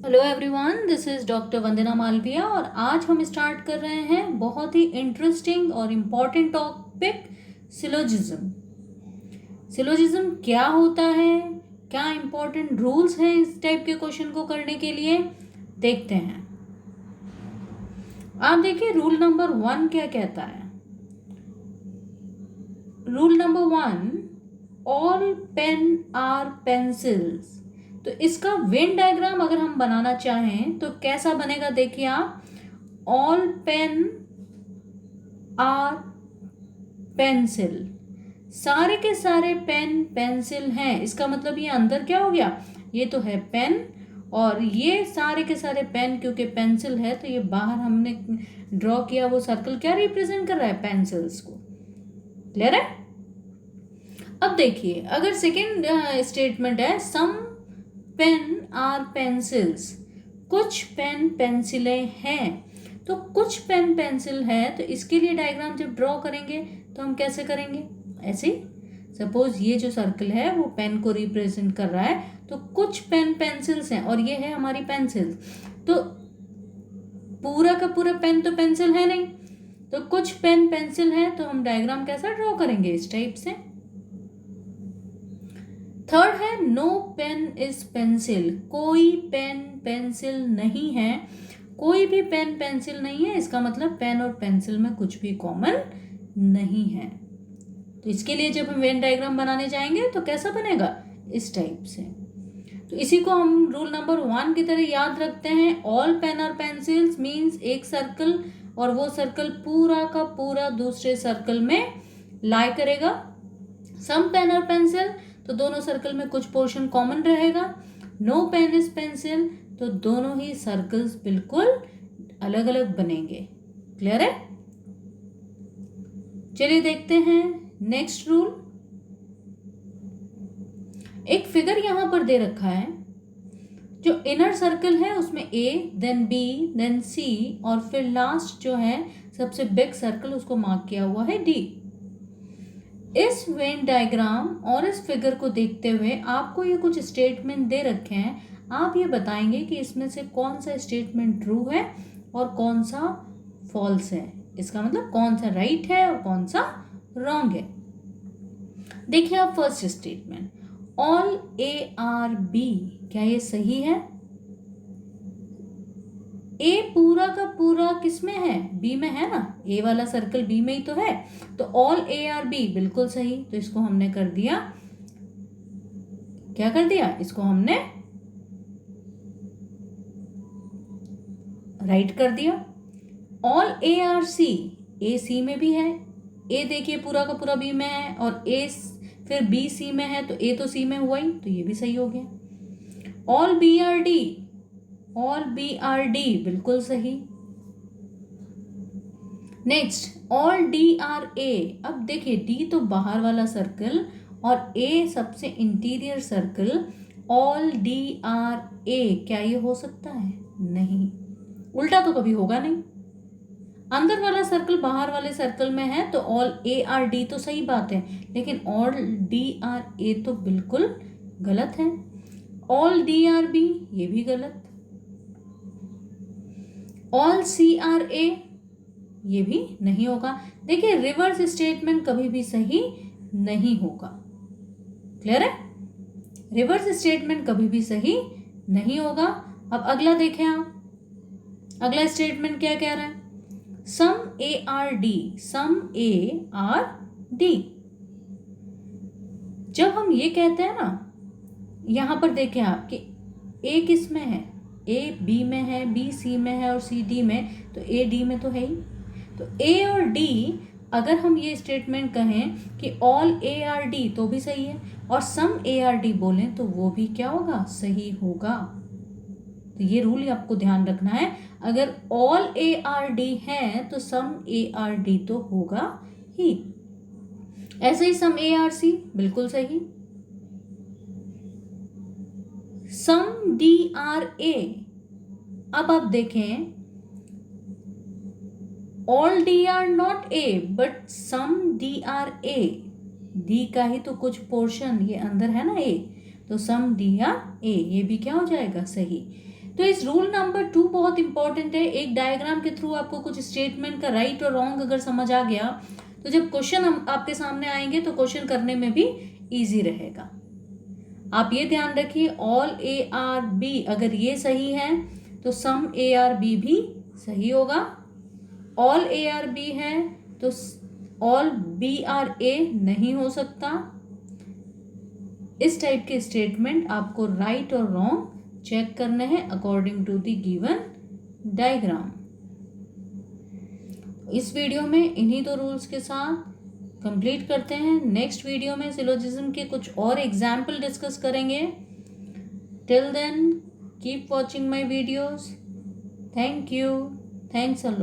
Hello everyone, this is doctor Vandana Malviya और आज हम स्टार्ट कर रहे हैं बहुत ही इंटरेस्टिंग और इम्पॉर्टेंट टॉपिक सिलोजिज्म। सिलोजिज्म क्या होता है, क्या इम्पोर्टेंट रूल्स हैं इस टाइप के क्वेश्चन को करने के लिए, देखते हैं। आप देखिए रूल नंबर 1 क्या कहता है। Rule number 1, all pen are pencils. तो इसका वेन डायग्राम अगर हम बनाना चाहें तो कैसा बनेगा, देखिए आप। ऑल पेन आर पेंसिल, सारे के सारे पेन पेंसिल हैं। इसका मतलब ये अंदर क्या हो गया, ये तो है पेन और ये सारे के सारे पेन, क्योंकि पेंसिल है तो ये बाहर हमने ड्रॉ किया वो सर्कल क्या रिप्रेजेंट कर रहा है, पेंसिल्स को। क्लियर है। अब देखिए अगर सेकेंड स्टेटमेंट है सम पेन आर पेंसिल्स, कुछ पेन पेंसिलें हैं। तो कुछ पेन पेंसिल है तो इसके लिए डायग्राम जब ड्रॉ करेंगे तो हम कैसे करेंगे, ऐसे। सपोज ये जो सर्कल है वो पेन को रिप्रेजेंट कर रहा है, तो कुछ पेन पेंसिल्स हैं और ये है हमारी पेंसिल। तो पूरा का पूरा पेन तो पेंसिल है नहीं, तो कुछ पेन पेंसिल है, तो हम डायग्राम कैसा ड्रॉ करेंगे, इस टाइप से। थर्ड है नो पेन इज पेंसिल, कोई पेन पेंसिल नहीं है। कोई भी पेन पेंसिल नहीं है, इसका मतलब पेन और पेंसिल में कुछ भी कॉमन नहीं है। तो इसके लिए जब हम वेन डायग्राम बनाने जाएंगे तो कैसा बनेगा, इस टाइप से। तो इसी को हम रूल नंबर 1 की तरह याद रखते हैं। ऑल पेन और पेंसिल्स मीन्स एक सर्कल और वो सर्कल पूरा का पूरा दूसरे सर्कल में लाई करेगा। सम पेन और पेंसिल, तो दोनों सर्कल में कुछ पोर्शन कॉमन रहेगा। नो पेन इज पेंसिल, तो दोनों ही सर्कल्स बिल्कुल अलग अलग बनेंगे। क्लियर है। चलिए देखते हैं नेक्स्ट रूल। एक फिगर यहां पर दे रखा है। जो इनर सर्कल है उसमें ए, देन बी, देन सी और फिर लास्ट जो है सबसे बिग सर्कल उसको मार्क किया हुआ है डी। इस वेन डायग्राम और इस फिगर को देखते हुए आपको ये कुछ स्टेटमेंट दे रखे हैं। आप ये बताएंगे कि इसमें से कौन सा स्टेटमेंट ट्रू है और कौन सा फॉल्स है। इसका मतलब कौन सा राइट है और कौन सा रॉन्ग है। देखिए आप first statement, all A are B, क्या ये सही है। ए पूरा का पूरा किस में है, बी में है ना, ए वाला सर्कल बी में ही तो है। तो ऑल ए आर बी बिल्कुल सही, तो इसको हमने कर दिया, क्या कर दिया, इसको हमने राइट कर दिया। ऑल ए आर सी, ए सी में भी है। ए देखिए पूरा का पूरा बी में है और ए फिर बी सी में है, तो ए तो सी में हुआ ही, तो ये भी सही हो गया। All B R D, all B R D बिल्कुल सही। नेक्स्ट ऑल डी आर ए, अब देखिए डी तो बाहर वाला सर्कल और ए सबसे interior circle. All D are A, क्या ये हो सकता है, नहीं, उल्टा तो कभी होगा नहीं। अंदर वाला सर्कल बाहर वाले सर्कल में है तो ऑल ए आर डी तो सही बात है, लेकिन ऑल डी आर ए तो बिल्कुल गलत है। ऑल डी आर बी, ये भी गलत। ऑल सी आर ए, ये भी नहीं होगा। देखिए रिवर्स स्टेटमेंट कभी भी सही नहीं होगा। क्लियर है, रिवर्स स्टेटमेंट कभी भी सही नहीं होगा। अब अगला देखें आप, अगला स्टेटमेंट क्या कह रहा है, some A are D, some A are D. जब हम ये कहते हैं ना, यहां पर देखें आप कि ए किस में है, ए बी में है, बी सी में है और सी डी में, तो ए डी में तो है ही। तो ए और डी, अगर हम ये स्टेटमेंट कहें कि ऑल ए आर डी तो भी सही है और सम ए आर डी बोलें तो वो भी क्या होगा, सही होगा। तो ये रूल आपको ध्यान रखना है, अगर ऑल ए आर डी है तो सम ए आर डी तो होगा ही। ऐसे ही सम ए आर सी बिल्कुल सही। सम डी आर ए, अब आप देखें all D are not A but some D are A, D का ही तो कुछ पोर्शन ये अंदर है ना ए, तो सम डी आर ए, ये भी क्या हो जाएगा, सही। तो इस रूल नंबर 2 बहुत इंपॉर्टेंट है। एक डायग्राम के थ्रू आपको कुछ स्टेटमेंट का राइट और रॉन्ग अगर समझ आ गया तो जब क्वेश्चन आपके सामने आएंगे तो क्वेश्चन करने में भी इजी रहेगा। आप ये ध्यान रखिए, ऑल ए आर बी अगर ये सही है तो सम ए आर बी भी सही होगा। ऑल ए आर बी है तो ऑल बी आर ए नहीं हो सकता। इस टाइप के स्टेटमेंट आपको राइट और रॉन्ग चेक करने हैं according to the given diagram. इस वीडियो में इन्हीं दो रूल्स के साथ कंप्लीट करते हैं। नेक्स्ट वीडियो में सिलोजिज्म के कुछ और एग्जाम्पल डिस्कस करेंगे। Till then keep watching my videos. Thank you. Thanks a lot.